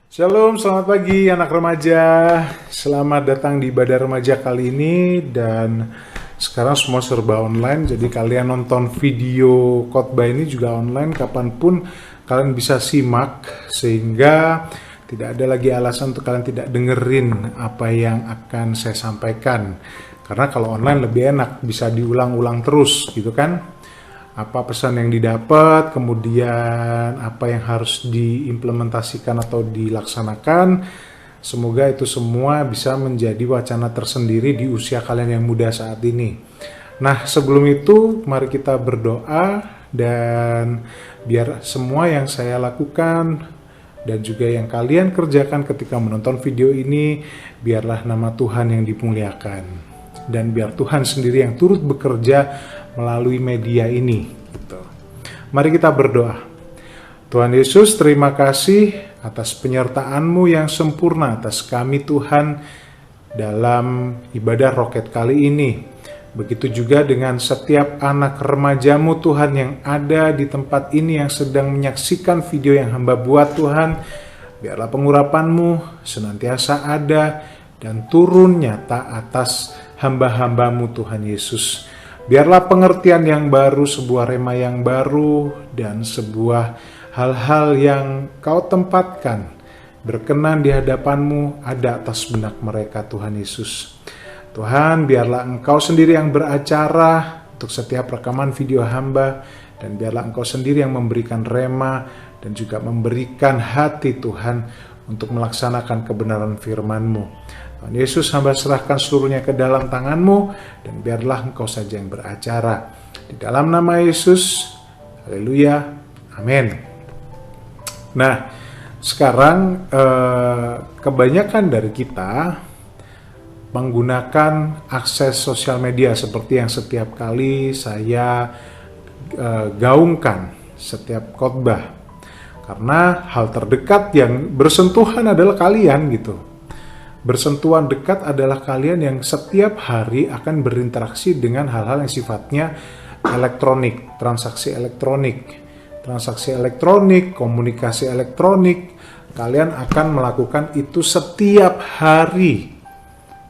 Shalom, selamat pagi anak remaja. Selamat datang di ibadah remaja kali ini dan sekarang semua serba online. Jadi kalian nonton video khotbah ini juga online kapanpun kalian bisa simak sehingga tidak ada lagi alasan untuk kalian tidak dengerin apa yang akan saya sampaikan. Karena kalau online lebih enak, bisa diulang-ulang terus gitu kan. Apa pesan yang didapat, kemudian apa yang harus diimplementasikan atau dilaksanakan. Semoga itu semua bisa menjadi wacana tersendiri di usia kalian yang muda saat ini. Nah, sebelum itu mari kita berdoa dan biar semua yang saya lakukan dan juga yang kalian kerjakan ketika menonton video ini, biarlah nama Tuhan yang dimuliakan. Dan biar Tuhan sendiri yang turut bekerja melalui media ini. Gitu. Mari kita berdoa. Tuhan Yesus, terima kasih atas penyertaan-Mu yang sempurna atas kami Tuhan dalam ibadah roket kali ini. Begitu juga dengan setiap anak remaja-Mu Tuhan yang ada di tempat ini yang sedang menyaksikan video yang hamba buat Tuhan. Biarlah pengurapan-Mu senantiasa ada dan turun nyata atas hamba-hamba-Mu Tuhan Yesus. Biarlah pengertian yang baru, sebuah rema yang baru, dan sebuah hal-hal yang Kau tempatkan berkenan di hadapan-Mu ada atas benak mereka Tuhan Yesus. Tuhan, biarlah Engkau sendiri yang beracara untuk setiap rekaman video hamba, dan biarlah Engkau sendiri yang memberikan rema dan juga memberikan hati Tuhan untuk melaksanakan kebenaran firman-Mu. Tuhan Yesus, hamba serahkan seluruhnya ke dalam tangan-Mu, dan biarlah Engkau saja yang beracara. Di dalam nama Yesus, haleluya, amin. Nah, sekarang kebanyakan dari kita menggunakan akses sosial media seperti yang setiap kali saya gaungkan setiap khotbah. Karena hal terdekat yang bersentuhan adalah kalian gitu. Bersentuhan dekat adalah kalian yang setiap hari akan berinteraksi dengan hal-hal yang sifatnya elektronik, transaksi elektronik, komunikasi elektronik. Kalian akan melakukan itu setiap hari.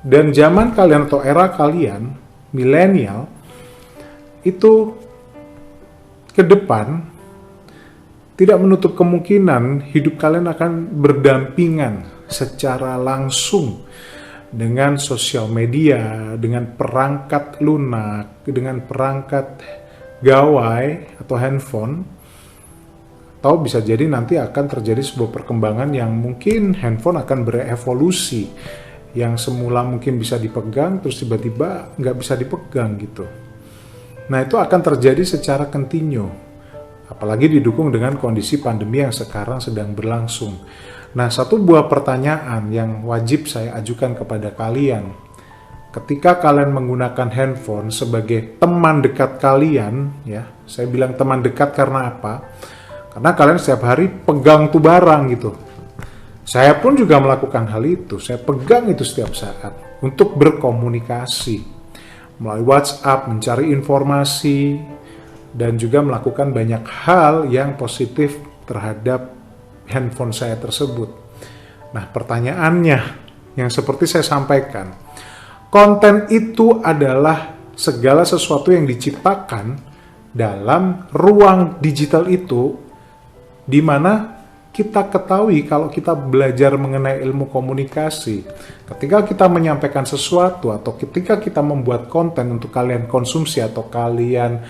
Dan zaman kalian atau era kalian, milenial, itu ke depan tidak menutup kemungkinan hidup kalian akan berdampingan secara langsung dengan sosial media, dengan perangkat lunak, dengan perangkat gawai atau handphone. Atau bisa jadi nanti akan terjadi sebuah perkembangan yang mungkin handphone akan berevolusi, yang semula mungkin bisa dipegang terus tiba-tiba nggak bisa dipegang gitu. Nah, itu akan terjadi secara kontinu, apalagi didukung dengan kondisi pandemi yang sekarang sedang berlangsung. Nah, satu buah pertanyaan yang wajib saya ajukan kepada kalian, ketika kalian menggunakan handphone sebagai teman dekat kalian, ya, saya bilang teman dekat karena apa? Karena kalian setiap hari pegang tuh barang gitu. Saya pun juga melakukan hal itu, saya pegang itu setiap saat untuk berkomunikasi melalui WhatsApp, mencari informasi, dan juga melakukan banyak hal yang positif terhadap handphone saya tersebut. Nah, pertanyaannya yang seperti saya sampaikan, konten itu adalah segala sesuatu yang diciptakan dalam ruang digital itu, di mana kita ketahui kalau kita belajar mengenai ilmu komunikasi, ketika kita menyampaikan sesuatu atau ketika kita membuat konten untuk kalian konsumsi atau kalian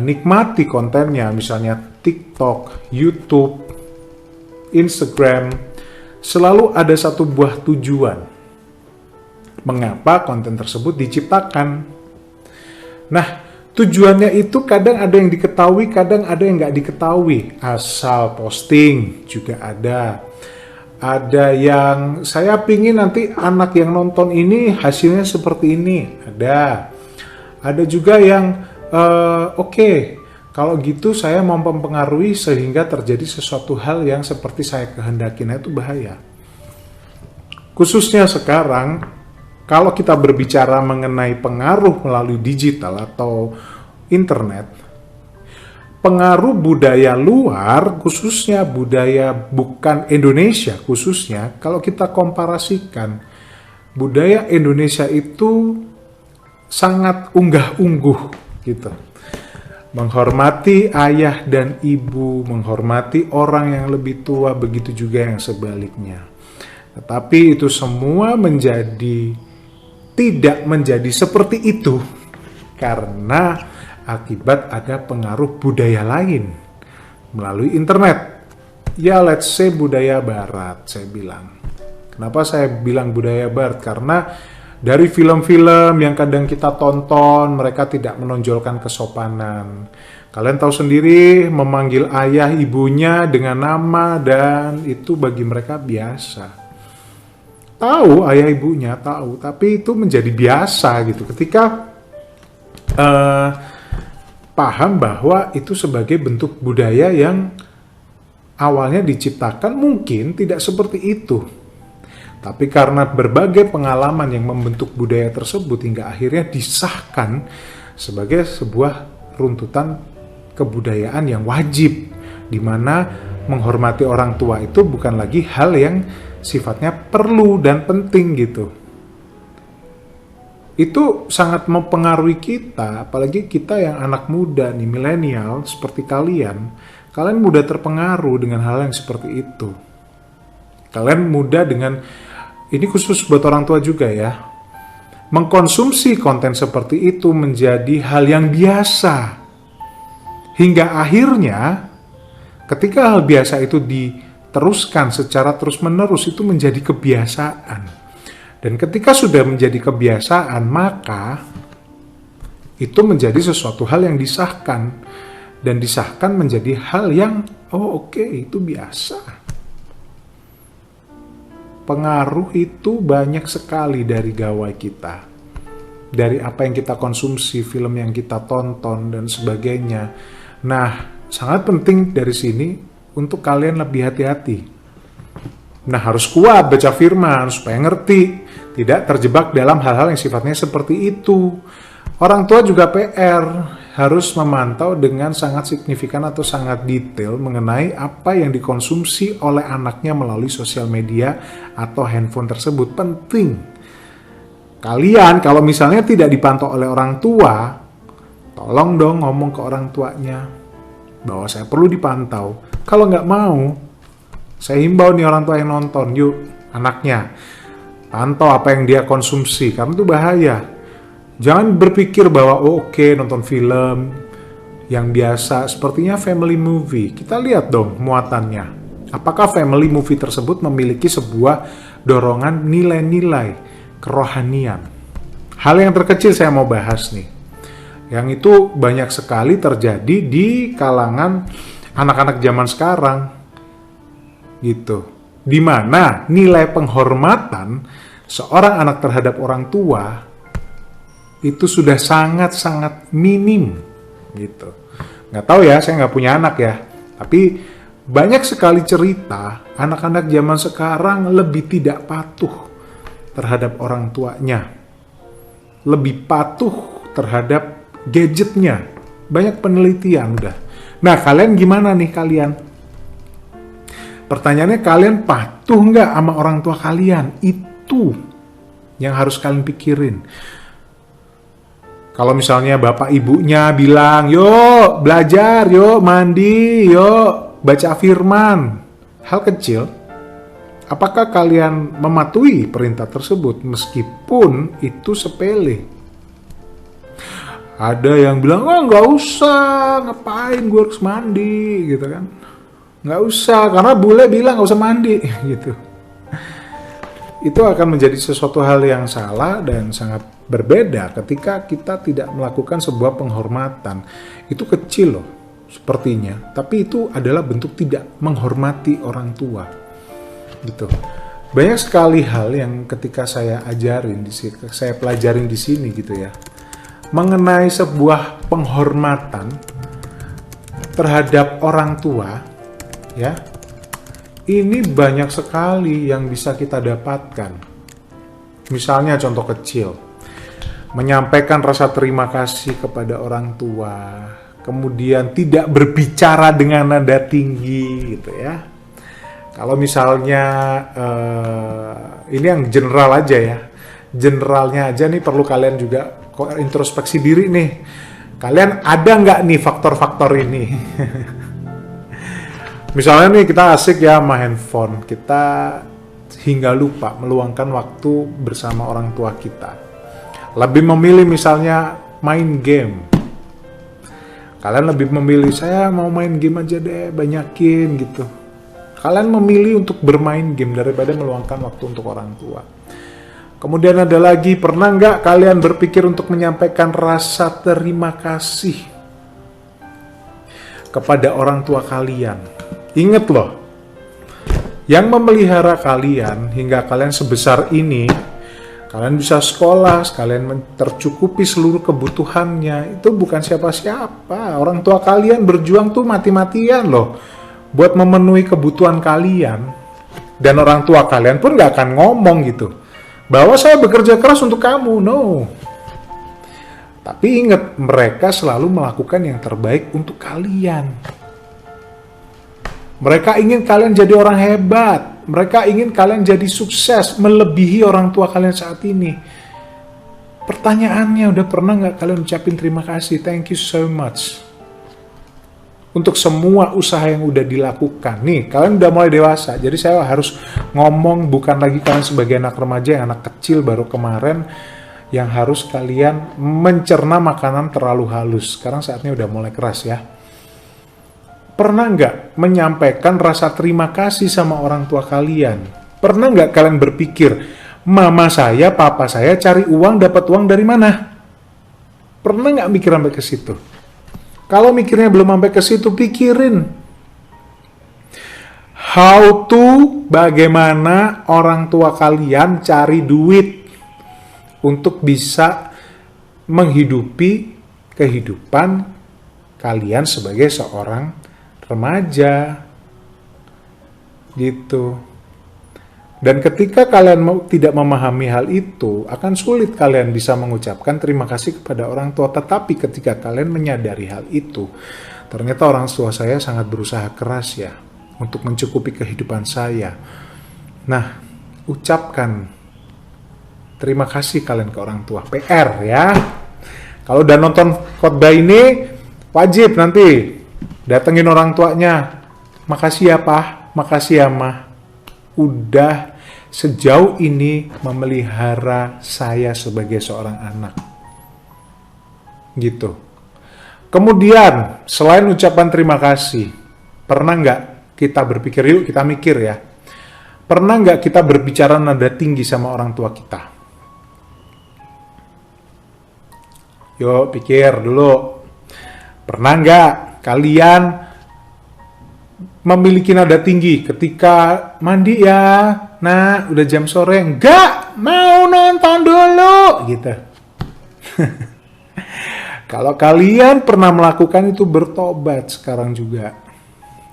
nikmati kontennya, misalnya TikTok, YouTube, Instagram, selalu ada satu buah tujuan mengapa konten tersebut diciptakan. Nah, tujuannya itu kadang ada yang diketahui, kadang ada yang nggak diketahui. Asal posting juga ada. Ada yang saya pingin nanti anak yang nonton ini hasilnya seperti ini. Ada juga yang oke, kalau gitu saya mau mempengaruhi sehingga terjadi sesuatu hal yang seperti saya kehendaki. Nah, itu bahaya. Khususnya sekarang, kalau kita berbicara mengenai pengaruh melalui digital atau internet, pengaruh budaya luar, khususnya budaya bukan Indonesia khususnya, kalau kita komparasikan, budaya Indonesia itu sangat unggah-ungguh gitu. Menghormati ayah dan ibu, menghormati orang yang lebih tua, begitu juga yang sebaliknya. Tetapi itu semua tidak menjadi seperti itu karena akibat ada pengaruh budaya lain melalui internet. Ya, let's say budaya barat, saya bilang. Kenapa saya bilang budaya barat? Karena dari film-film yang kadang kita tonton, mereka tidak menonjolkan kesopanan. Kalian tahu sendiri, memanggil ayah ibunya dengan nama, dan itu bagi mereka biasa. Tahu ayah ibunya, tahu, tapi itu menjadi biasa gitu. Ketika paham bahwa itu sebagai bentuk budaya yang awalnya diciptakan mungkin tidak seperti itu. Tapi karena berbagai pengalaman yang membentuk budaya tersebut hingga akhirnya disahkan sebagai sebuah runtutan kebudayaan yang wajib, di mana menghormati orang tua itu bukan lagi hal yang sifatnya perlu dan penting gitu. Itu sangat mempengaruhi kita, apalagi kita yang anak muda nih, milenial seperti kalian mudah terpengaruh dengan hal yang seperti itu. Kalian mudah dengan, ini khusus buat orang tua juga ya, mengkonsumsi konten seperti itu menjadi hal yang biasa. Hingga akhirnya ketika hal biasa itu diteruskan secara terus-menerus, itu menjadi kebiasaan. Dan ketika sudah menjadi kebiasaan, maka itu menjadi sesuatu hal yang disahkan. Dan disahkan menjadi hal yang, oke, itu biasa. Pengaruh itu banyak sekali dari gawai kita. Dari apa yang kita konsumsi, film yang kita tonton, dan sebagainya. Nah, sangat penting dari sini untuk kalian lebih hati-hati. Nah, harus kuat baca firman supaya ngerti, tidak terjebak dalam hal-hal yang sifatnya seperti itu. Orang tua juga PR, harus memantau dengan sangat signifikan atau sangat detail mengenai apa yang dikonsumsi oleh anaknya melalui sosial media atau handphone tersebut. Penting. Kalian kalau misalnya tidak dipantau oleh orang tua, tolong dong ngomong ke orang tuanya bahwa saya perlu dipantau. Kalau nggak mau, saya himbau nih orang tua yang nonton, yuk anaknya pantau apa yang dia konsumsi, karena itu bahaya. Jangan berpikir bahwa oke, nonton film yang biasa, sepertinya family movie. Kita lihat dong muatannya. Apakah family movie tersebut memiliki sebuah dorongan nilai-nilai kerohanian? Hal yang terkecil saya mau bahas nih. Yang itu banyak sekali terjadi di kalangan anak-anak zaman sekarang. Gitu. Di mana nilai penghormatan seorang anak terhadap orang tua itu sudah sangat-sangat minim gitu. Nggak tahu ya, saya nggak punya anak ya. Tapi banyak sekali cerita anak-anak zaman sekarang lebih tidak patuh terhadap orang tuanya. Lebih patuh terhadap gadgetnya. Banyak penelitian udah. Nah, kalian gimana nih kalian? Pertanyaannya, kalian patuh nggak sama orang tua kalian? Itu yang harus kalian pikirin. Kalau misalnya bapak ibunya bilang, yuk belajar, yuk mandi, yuk baca firman. Hal kecil, apakah kalian mematuhi perintah tersebut meskipun itu sepele? Ada yang bilang, nggak usah, ngapain gue harus mandi gitu kan. Nggak usah, karena bule bilang nggak usah mandi gitu. Itu akan menjadi sesuatu hal yang salah dan sangat berbeda ketika kita tidak melakukan sebuah penghormatan. Itu kecil loh sepertinya, tapi itu adalah bentuk tidak menghormati orang tua gitu. Banyak sekali hal yang ketika saya ajarin, saya pelajarin di sini gitu ya, mengenai sebuah penghormatan terhadap orang tua ya. Ini banyak sekali yang bisa kita dapatkan. Misalnya contoh kecil, menyampaikan rasa terima kasih kepada orang tua kemudian tidak berbicara dengan nada tinggi gitu ya. Kalau misalnya ini yang general aja ya, generalnya aja nih perlu kalian juga introspeksi diri nih. Kalian ada nggak nih faktor-faktor ini? Misalnya nih kita asik ya sama handphone, kita hingga lupa meluangkan waktu bersama orang tua kita. Lebih memilih misalnya main game. Kalian lebih memilih, saya mau main game aja deh, banyakin gitu. Kalian memilih untuk bermain game daripada meluangkan waktu untuk orang tua. Kemudian ada lagi, pernah nggak kalian berpikir untuk menyampaikan rasa terima kasih kepada orang tua kalian? Ingat loh, yang memelihara kalian hingga kalian sebesar ini, kalian bisa sekolah, kalian tercukupi seluruh kebutuhannya, itu bukan siapa-siapa. Orang tua kalian berjuang tuh mati-matian loh buat memenuhi kebutuhan kalian. Dan orang tua kalian pun gak akan ngomong gitu bahwa saya bekerja keras untuk kamu, no. Tapi ingat, mereka selalu melakukan yang terbaik untuk kalian. Mereka ingin kalian jadi orang hebat. Mereka ingin kalian jadi sukses, melebihi orang tua kalian saat ini. Pertanyaannya, udah pernah nggak kalian ucapin terima kasih? Thank you so much. Untuk semua usaha yang udah dilakukan. Nih, kalian udah mulai dewasa. Jadi saya harus ngomong bukan lagi kalian sebagai anak remaja, yang anak kecil baru kemarin, yang harus kalian mencerna makanan terlalu halus. Sekarang saatnya udah mulai keras ya. Pernah nggak menyampaikan rasa terima kasih sama orang tua kalian? Pernah nggak kalian berpikir, mama saya, papa saya cari uang, dapat uang dari mana? Pernah nggak mikir sampai ke situ? Kalau mikirnya belum sampai ke situ, pikirin how to, bagaimana orang tua kalian cari duit untuk bisa menghidupi kehidupan kalian sebagai seorang remaja gitu. Dan ketika kalian tidak memahami hal itu, akan sulit kalian bisa mengucapkan terima kasih kepada orang tua. Tetapi ketika kalian menyadari hal itu, ternyata orang tua saya sangat berusaha keras ya untuk mencukupi kehidupan saya. Nah, ucapkan terima kasih kalian ke orang tua. PR ya. Kalau udah nonton khotbah ini, wajib nanti datengin orang tuanya. Makasih ya Pak, makasih ya Ma. Udah sejauh ini memelihara saya sebagai seorang anak. Gitu. Kemudian, selain ucapan terima kasih, pernah nggak kita berpikir, yuk kita mikir ya. Pernah nggak kita berbicara nada tinggi sama orang tua kita? Yuk pikir dulu. Pernah nggak kalian memiliki nada tinggi ketika mandi ya, nah udah jam sore, enggak mau nonton dulu gitu. Kalau kalian pernah melakukan itu, bertobat sekarang juga.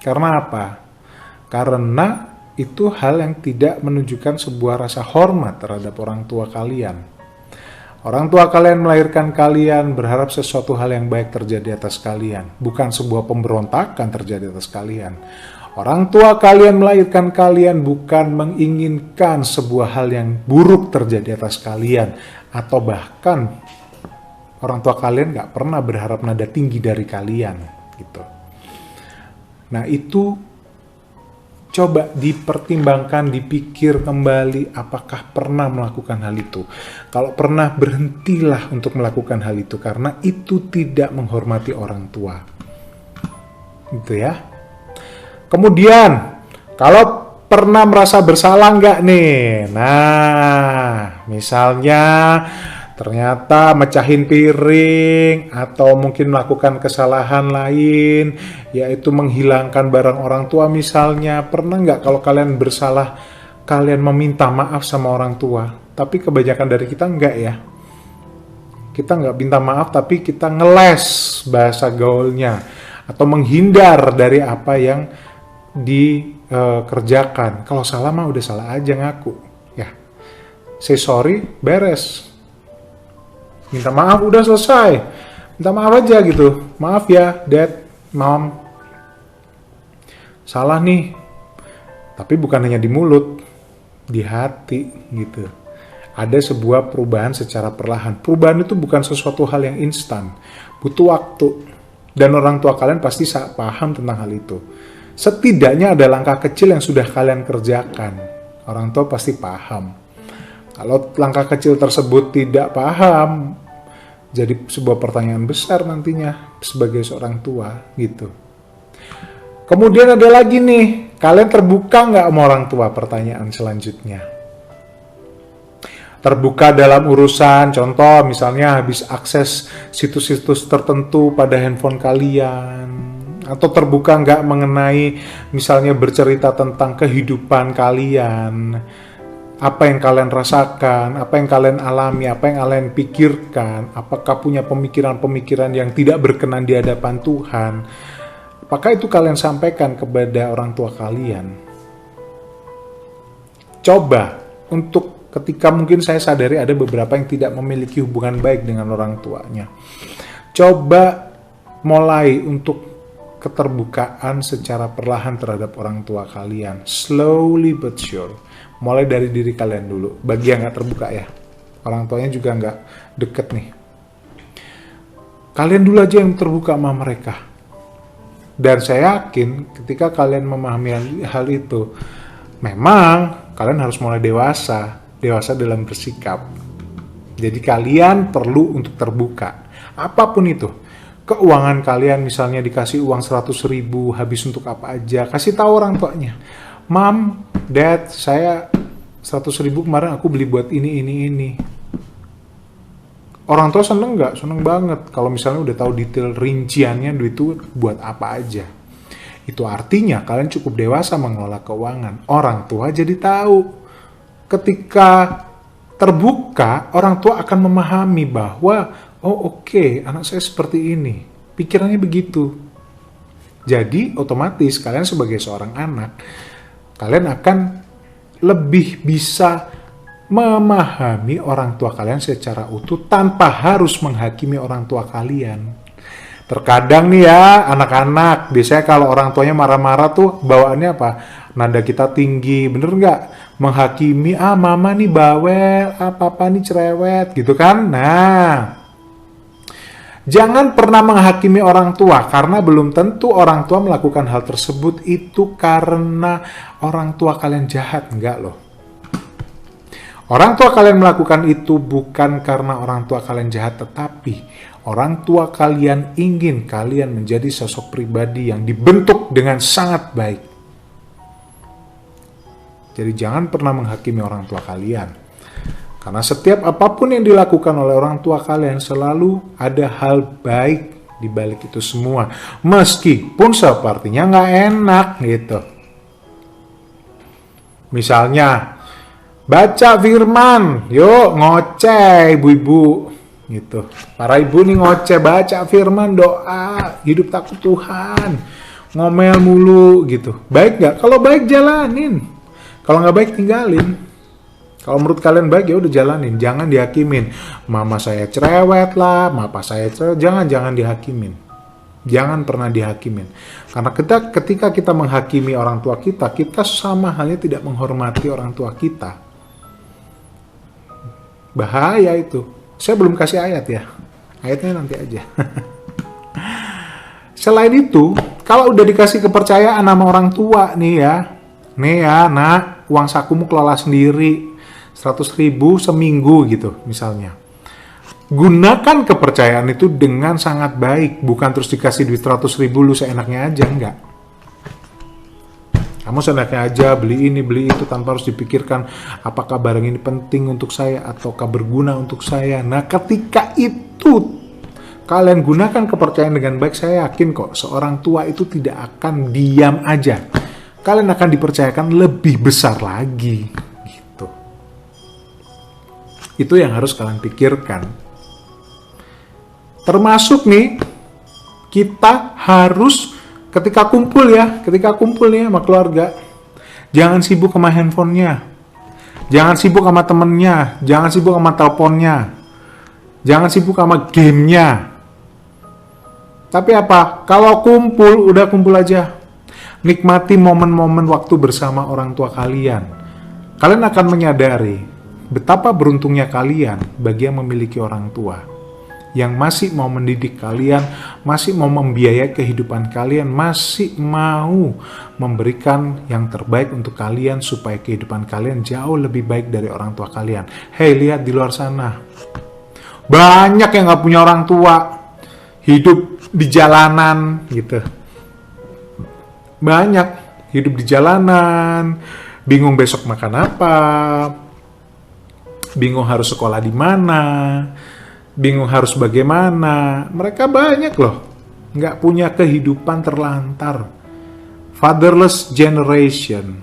Karena apa? Karena itu hal yang tidak menunjukkan sebuah rasa hormat terhadap orang tua kalian. Orang tua kalian melahirkan kalian berharap sesuatu hal yang baik terjadi atas kalian, bukan sebuah pemberontakan terjadi atas kalian. Orang tua kalian melahirkan kalian bukan menginginkan sebuah hal yang buruk terjadi atas kalian, atau bahkan orang tua kalian gak pernah berharap nada tinggi dari kalian gitu. Nah itu coba dipertimbangkan, dipikir kembali apakah pernah melakukan hal itu. Kalau pernah, berhentilah untuk melakukan hal itu karena itu tidak menghormati orang tua. Gitu ya. Kemudian, kalau pernah merasa bersalah nggak nih? Nah, misalnya ternyata mecahin piring atau mungkin melakukan kesalahan lain, yaitu menghilangkan barang orang tua misalnya. Pernah nggak kalau kalian bersalah, kalian meminta maaf sama orang tua? Tapi kebanyakan dari kita nggak ya. Kita nggak minta maaf, tapi kita ngeles bahasa gaulnya atau menghindar dari apa yang dikerjakan. Kalau salah mah udah salah aja, ngaku ya. Say sorry, beres. Minta maaf, udah selesai. Minta maaf aja gitu. Maaf ya, Dad, Mom. Salah nih. Tapi bukan hanya di mulut, di hati gitu. Ada sebuah perubahan secara perlahan. Perubahan itu bukan sesuatu hal yang instan. Butuh waktu. Dan orang tua kalian pasti paham tentang hal itu. Setidaknya ada langkah kecil yang sudah kalian kerjakan. Orang tua pasti paham. Kalau langkah kecil tersebut tidak paham, jadi sebuah pertanyaan besar nantinya sebagai seorang tua gitu. Kemudian ada lagi nih, kalian terbuka nggak sama orang tua? Pertanyaan selanjutnya. Terbuka dalam urusan, contoh misalnya habis akses situs-situs tertentu pada handphone kalian, atau terbuka nggak mengenai misalnya bercerita tentang kehidupan kalian, apa yang kalian rasakan, apa yang kalian alami, apa yang kalian pikirkan, apakah punya pemikiran-pemikiran yang tidak berkenan di hadapan Tuhan, apakah itu kalian sampaikan kepada orang tua kalian? Coba untuk ketika mungkin saya sadari ada beberapa yang tidak memiliki hubungan baik dengan orang tuanya. Coba mulai untuk keterbukaan secara perlahan terhadap orang tua kalian. Slowly but sure. Mulai dari diri kalian dulu. Bagi yang gak terbuka ya. Orang tuanya juga gak deket nih. Kalian dulu aja yang terbuka sama mereka. Dan saya yakin ketika kalian memahami hal itu, memang kalian harus mulai dewasa dalam bersikap. Jadi kalian perlu untuk terbuka. Apapun itu. Keuangan kalian misalnya dikasih uang 100.000 habis untuk apa aja. Kasih tahu orang tuanya. Mom, Dad, saya 100.000 kemarin aku beli buat ini. Orang tua seneng nggak? Seneng banget. Kalau misalnya udah tahu detail rinciannya duit itu buat apa aja. Itu artinya kalian cukup dewasa mengelola keuangan. Orang tua jadi tahu. Ketika terbuka, orang tua akan memahami bahwa, oh oke, anak saya seperti ini. Pikirannya begitu. Jadi otomatis kalian sebagai seorang anak, kalian akan lebih bisa memahami orang tua kalian secara utuh tanpa harus menghakimi orang tua kalian. Terkadang nih ya, anak-anak, biasanya kalau orang tuanya marah-marah tuh bawaannya apa? Nada kita tinggi, bener nggak? Menghakimi, mama nih bawel, papa nih cerewet, gitu kan? Nah, jangan pernah menghakimi orang tua, karena belum tentu orang tua melakukan hal tersebut itu karena orang tua kalian jahat, enggak loh. Orang tua kalian melakukan itu bukan karena orang tua kalian jahat, tetapi orang tua kalian ingin kalian menjadi sosok pribadi yang dibentuk dengan sangat baik. Jadi jangan pernah menghakimi orang tua kalian. Karena setiap apapun yang dilakukan oleh orang tua kalian selalu ada hal baik di balik itu semua. Meskipun sepertinya nggak enak gitu. Misalnya, baca firman, yuk ngoceh ibu-ibu gitu. Para ibu nih ngoceh, baca firman, doa, hidup takut Tuhan, ngomel mulu gitu. Baik nggak? Kalau baik jalanin. Kalau nggak baik tinggalin. Kalau menurut kalian baik ya udah jalanin, jangan dihakimin. Mama saya cerewet lah, papa saya cerewet, jangan dihakimin. Jangan pernah dihakimin. Karena ketika kita menghakimi orang tua kita sama halnya tidak menghormati orang tua kita. Bahaya itu. Saya belum kasih ayat ya. Ayatnya nanti aja. Selain itu, kalau udah dikasih kepercayaan sama orang tua nih ya, nak, uang sakumu kelola sendiri, 100.000 seminggu gitu misalnya. Gunakan kepercayaan itu dengan sangat baik, bukan terus dikasih duit 100.000 lu seenaknya aja, enggak. Kamu seenaknya aja beli ini, beli itu tanpa harus dipikirkan apakah barang ini penting untuk saya ataukah berguna untuk saya. Nah, ketika itu kalian gunakan kepercayaan dengan baik, saya yakin kok seorang tua itu tidak akan diam aja. Kalian akan dipercayakan lebih besar lagi. Gitu. Itu yang harus kalian pikirkan. Termasuk nih, kita harus ketika kumpul nih sama keluarga, jangan sibuk sama handphonenya, jangan sibuk sama temennya, jangan sibuk sama teleponnya, jangan sibuk sama gamenya. Tapi apa? Kalau kumpul, udah kumpul aja. Nikmati momen-momen waktu bersama orang tua kalian. Kalian akan menyadari betapa beruntungnya kalian bagi yang memiliki orang tua. Yang masih mau mendidik kalian, masih mau membiayai kehidupan kalian, masih mau memberikan yang terbaik untuk kalian supaya kehidupan kalian jauh lebih baik dari orang tua kalian. Hei, lihat di luar sana. Banyak yang gak punya orang tua. Hidup di jalanan gitu. Banyak hidup di jalanan, bingung besok makan apa, bingung harus sekolah di mana, bingung harus bagaimana. Mereka banyak loh, nggak punya kehidupan, terlantar. Fatherless generation.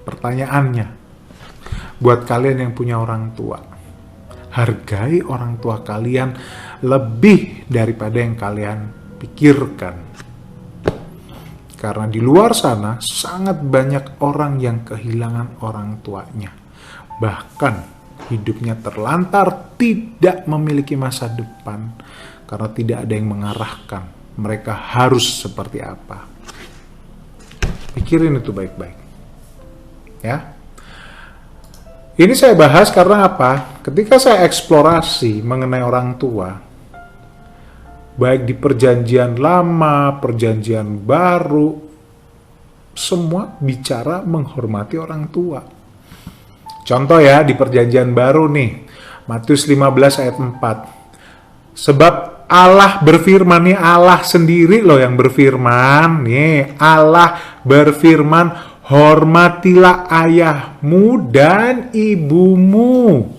Pertanyaannya, buat kalian yang punya orang tua, hargai orang tua kalian lebih daripada yang kalian pikirkan. Karena di luar sana sangat banyak orang yang kehilangan orang tuanya. Bahkan hidupnya terlantar, tidak memiliki masa depan karena tidak ada yang mengarahkan mereka harus seperti apa. Pikirin itu baik-baik. Ya. Ini saya bahas karena apa? Ketika saya eksplorasi mengenai orang tua, baik di perjanjian lama, perjanjian baru, semua bicara menghormati orang tua. Contoh ya, di perjanjian baru nih, Matius 15 ayat 4. Sebab Allah berfirman, nih Allah sendiri loh yang berfirman, nih Allah berfirman, hormatilah ayahmu dan ibumu.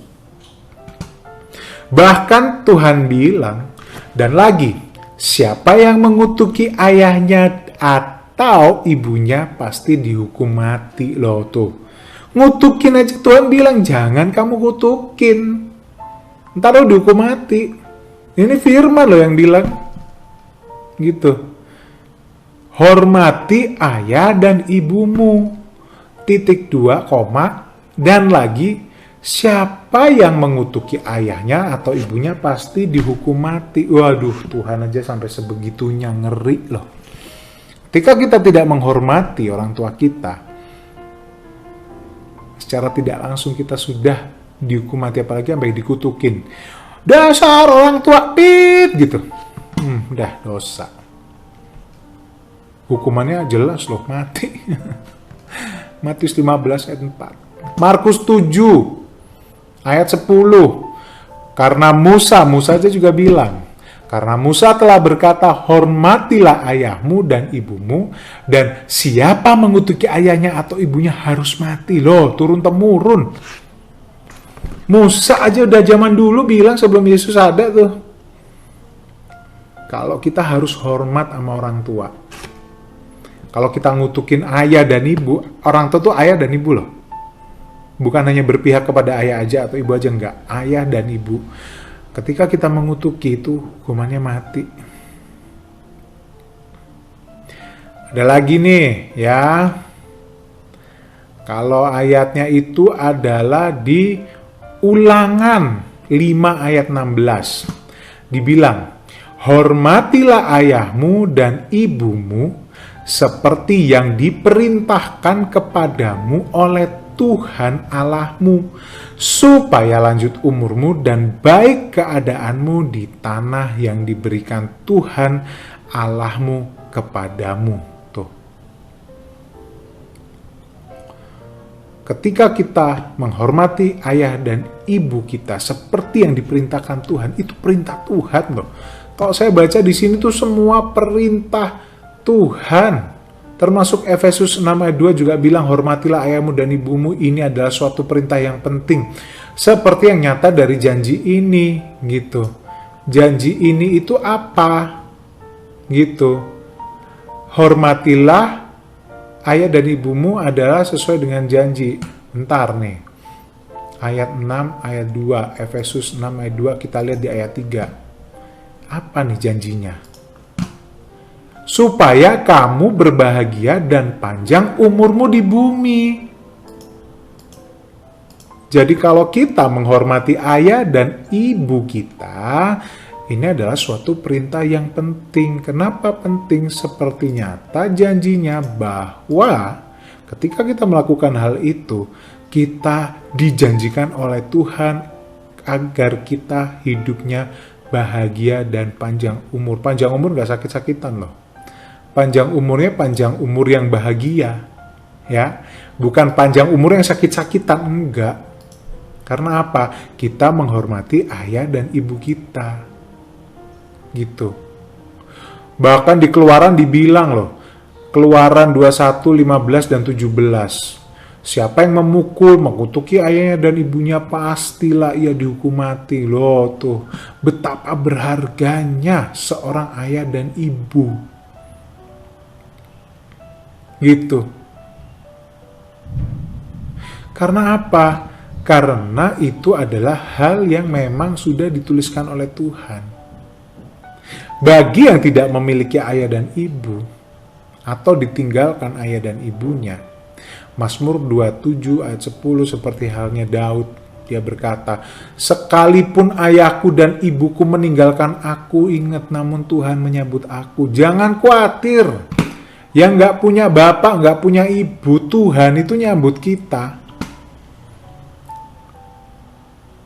Bahkan Tuhan bilang, dan lagi, siapa yang mengutuki ayahnya atau ibunya pasti dihukum mati loh tuh. Ngutukin aja Tuhan bilang, jangan kamu kutukin. Ntar lo dihukum mati. Ini firman loh yang bilang. Gitu. Hormati ayah dan ibumu. Titik 2, dan lagi, siapa yang mengutuki ayahnya atau ibunya pasti dihukum mati. Waduh, Tuhan aja sampai sebegitunya, ngeri loh. Ketika kita tidak menghormati orang tua kita, secara tidak langsung kita sudah dihukum mati, apalagi sampai dikutukin. Dasar orang tua, pit gitu. Udah dosa. Hukumannya jelas loh, mati. Matius 15 ayat 4. Markus 7 ayat 10. Karena Musa aja juga bilang, karena Musa telah berkata, hormatilah ayahmu dan ibumu, dan siapa mengutuki ayahnya atau ibunya harus mati. Loh, turun-temurun. Musa aja udah zaman dulu bilang sebelum Yesus ada tuh. Kalau kita harus hormat sama orang tua. Kalau kita ngutukin ayah dan ibu, orang tua tuh ayah dan ibu loh. Bukan hanya berpihak kepada ayah aja atau ibu aja, enggak. Ayah dan ibu. Ketika kita mengutuki itu, hukumannya mati. Ada lagi nih ya. Kalau ayatnya itu adalah di Ulangan 5 ayat 16. Dibilang, hormatilah ayahmu dan ibumu seperti yang diperintahkan kepadamu oleh Tuhan Allahmu, supaya lanjut umurmu dan baik keadaanmu di tanah yang diberikan Tuhan Allahmu kepadamu. Tuh. Ketika kita menghormati ayah dan ibu kita seperti yang diperintahkan Tuhan, itu perintah Tuhan loh. Kalau saya baca di sini tuh semua perintah Tuhan. Termasuk Efesus 6 ayat 2 juga bilang, hormatilah ayahmu dan ibumu. Ini adalah suatu perintah yang penting. Seperti yang nyata dari janji ini, gitu. Janji ini itu apa? Gitu. Hormatilah ayah dan ibumu adalah sesuai dengan janji. Bentar nih. Ayat 6, ayat 2. Efesus 6 ayat 2, kita lihat di ayat 3. Apa nih janjinya? Supaya kamu berbahagia dan panjang umurmu di bumi. Jadi kalau kita menghormati ayah dan ibu kita, ini adalah suatu perintah yang penting. Kenapa penting? Seperti nyata janjinya bahwa ketika kita melakukan hal itu, kita dijanjikan oleh Tuhan agar kita hidupnya bahagia dan panjang umur. Panjang umur gak sakit-sakitan loh. Panjang umurnya panjang umur yang bahagia. Ya, bukan panjang umur yang sakit-sakitan, enggak. Karena apa? Kita menghormati ayah dan ibu kita. Gitu. Bahkan di Keluaran dibilang loh, Keluaran 21, 15, dan 17. Siapa yang memukul, mengutuki ayahnya dan ibunya, pastilah ia dihukum mati. Loh tuh, betapa berharganya seorang ayah dan ibu. Gitu. Karena apa? Karena itu adalah hal yang memang sudah dituliskan oleh Tuhan. Bagi yang tidak memiliki ayah dan ibu, atau ditinggalkan ayah dan ibunya, Mazmur 27 ayat 10 seperti halnya Daud, dia berkata, sekalipun ayahku dan ibuku meninggalkan aku, ingat namun Tuhan menyambut aku. Jangan khawatir, yang gak punya bapak, gak punya ibu, Tuhan itu nyambut kita.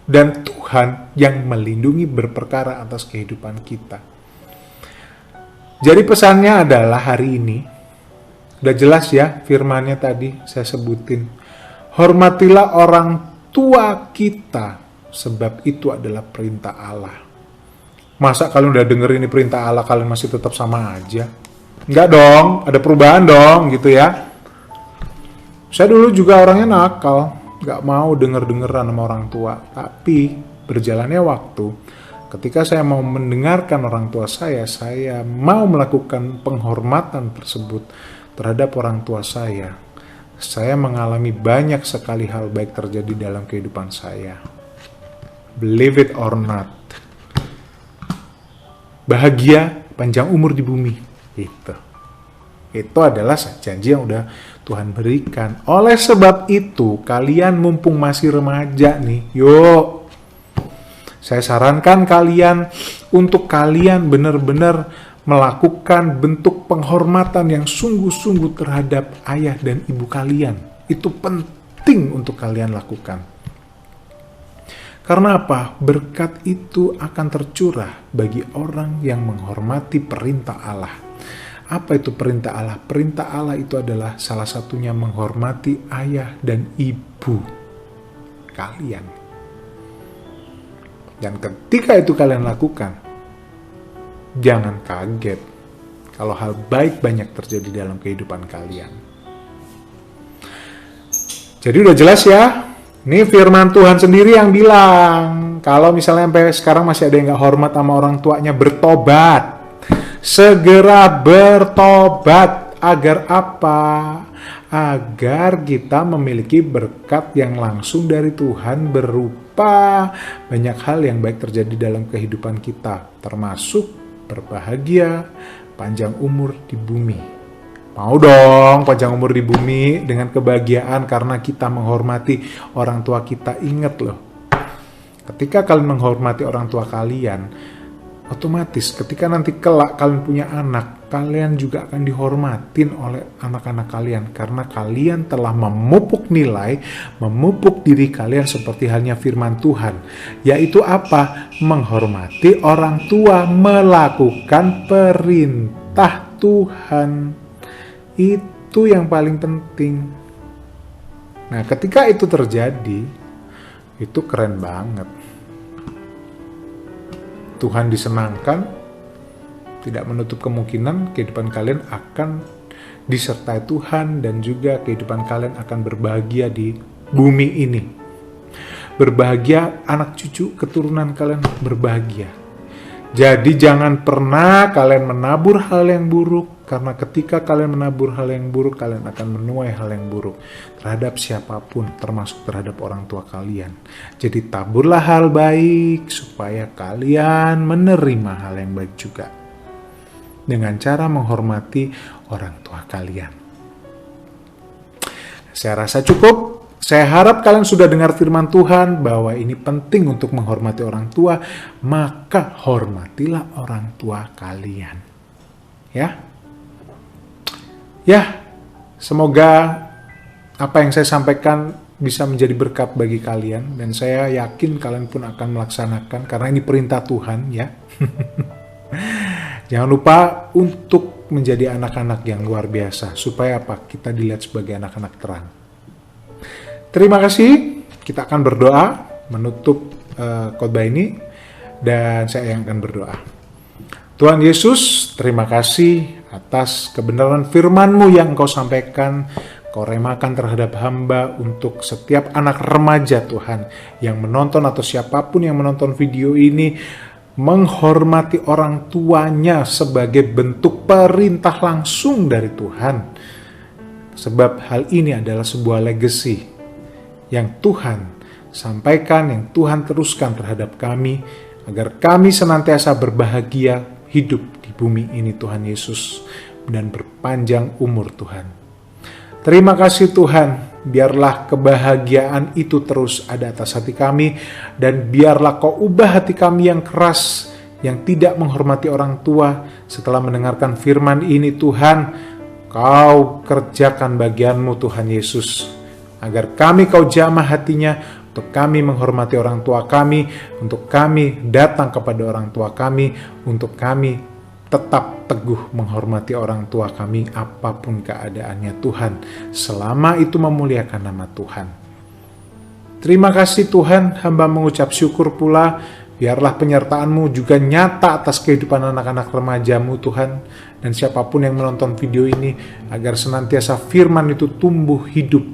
Dan Tuhan yang melindungi berperkara atas kehidupan kita. Jadi pesannya adalah hari ini, udah jelas ya firmannya tadi saya sebutin. Hormatilah orang tua kita, sebab itu adalah perintah Allah. Masa kalian udah denger ini perintah Allah, kalian masih tetap sama aja? Enggak dong, ada perubahan dong gitu ya. Saya dulu juga orangnya nakal, gak mau denger-dengeran sama orang tua. Tapi berjalannya waktu, ketika saya mau mendengarkan orang tua saya mau melakukan penghormatan tersebut terhadap orang tua saya mengalami banyak sekali hal baik terjadi dalam kehidupan saya. Believe it or not. Bahagia, panjang umur di bumi. Itu adalah janji yang udah Tuhan berikan. Oleh sebab itu, kalian mumpung masih remaja nih, yuk. Saya sarankan kalian untuk kalian benar-benar melakukan bentuk penghormatan yang sungguh-sungguh terhadap ayah dan ibu kalian. Itu penting untuk kalian lakukan. Karena apa? Berkat itu akan tercurah bagi orang yang menghormati perintah Allah. Apa itu perintah Allah? Perintah Allah itu adalah salah satunya menghormati ayah dan ibu kalian. Dan ketika itu kalian lakukan, jangan kaget kalau hal baik banyak terjadi dalam kehidupan kalian. Jadi udah jelas ya, ini firman Tuhan sendiri yang bilang, kalau misalnya sampai sekarang masih ada yang gak hormat sama orang tuanya, bertobat. Segera bertobat. Agar apa? Agar kita memiliki berkat yang langsung dari Tuhan berupa banyak hal yang baik terjadi dalam kehidupan kita, termasuk berbahagia, panjang umur di bumi. Mau dong panjang umur di bumi dengan kebahagiaan karena kita menghormati orang tua kita. Ingat loh, ketika kalian menghormati orang tua kalian, otomatis ketika nanti kelak kalian punya anak, kalian juga akan dihormatin oleh anak-anak kalian karena kalian telah memupuk nilai, memupuk diri kalian seperti halnya firman Tuhan, yaitu apa? Menghormati orang tua, melakukan perintah Tuhan. Itu yang paling penting. Nah, ketika itu terjadi, itu keren banget. Tuhan disenangkan, tidak menutup kemungkinan kehidupan kalian akan disertai Tuhan dan juga kehidupan kalian akan berbahagia di bumi ini. Berbahagia, anak cucu keturunan kalian berbahagia. Jadi jangan pernah kalian menabur hal yang buruk, karena ketika kalian menabur hal yang buruk, kalian akan menuai hal yang buruk terhadap siapapun, termasuk terhadap orang tua kalian. Jadi taburlah hal baik supaya kalian menerima hal yang baik juga, dengan cara menghormati orang tua kalian. Saya rasa cukup. Saya harap kalian sudah dengar firman Tuhan bahwa ini penting untuk menghormati orang tua, maka hormatilah orang tua kalian. Ya. Ya, semoga apa yang saya sampaikan bisa menjadi berkat bagi kalian, dan saya yakin kalian pun akan melaksanakan karena ini perintah Tuhan, ya. Jangan lupa untuk menjadi anak-anak yang luar biasa, supaya apa? Kita dilihat sebagai anak-anak terang. Terima kasih. Kita akan berdoa menutup khotbah ini, dan saya yang akan berdoa. Tuhan Yesus, terima kasih atas kebenaran firman-Mu yang Engkau sampaikan, Kau remakan terhadap hamba untuk setiap anak remaja Tuhan yang menonton atau siapapun yang menonton video ini, menghormati orang tuanya sebagai bentuk perintah langsung dari Tuhan. Sebab hal ini adalah sebuah legacy yang Tuhan sampaikan, yang Tuhan teruskan terhadap kami, agar kami senantiasa berbahagia hidup di bumi ini Tuhan Yesus, dan berpanjang umur Tuhan. Terima kasih Tuhan, biarlah kebahagiaan itu terus ada atas hati kami, dan biarlah Kau ubah hati kami yang keras, yang tidak menghormati orang tua. Setelah mendengarkan firman ini Tuhan, Kau kerjakan bagian-Mu Tuhan Yesus, agar kami Kau jamah hatinya, untuk kami menghormati orang tua kami, untuk kami datang kepada orang tua kami, untuk kami tetap teguh menghormati orang tua kami apapun keadaannya Tuhan, selama itu memuliakan nama Tuhan. Terima kasih Tuhan, hamba mengucap syukur pula, biarlah penyertaan-Mu juga nyata atas kehidupan anak-anak remaja-Mu Tuhan, dan siapapun yang menonton video ini, agar senantiasa firman itu tumbuh hidup,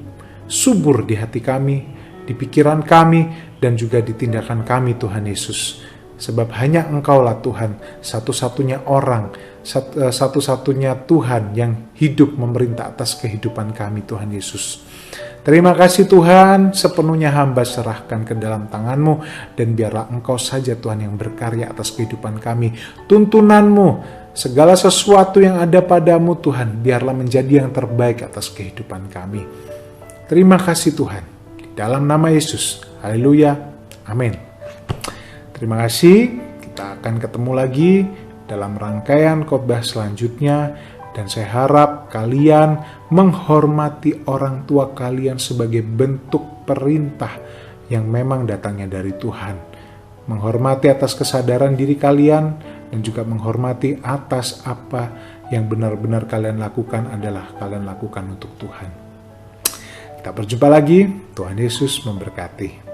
subur di hati kami, di pikiran kami, dan juga di tindakan kami Tuhan Yesus. Sebab hanya Engkaulah Tuhan, satu-satunya orang, satu-satunya Tuhan yang hidup memerintah atas kehidupan kami Tuhan Yesus. Terima kasih Tuhan, sepenuhnya hamba serahkan ke dalam tangan-Mu, dan biarlah Engkau saja Tuhan yang berkarya atas kehidupan kami. Tuntunan-Mu, segala sesuatu yang ada pada-Mu Tuhan, biarlah menjadi yang terbaik atas kehidupan kami. Terima kasih Tuhan, di dalam nama Yesus. Haleluya, amin. Terima kasih, kita akan ketemu lagi dalam rangkaian khotbah selanjutnya, dan saya harap kalian menghormati orang tua kalian sebagai bentuk perintah yang memang datangnya dari Tuhan. Menghormati atas kesadaran diri kalian, dan juga menghormati atas apa yang benar-benar kalian lakukan adalah kalian lakukan untuk Tuhan. Kita berjumpa lagi, Tuhan Yesus memberkati.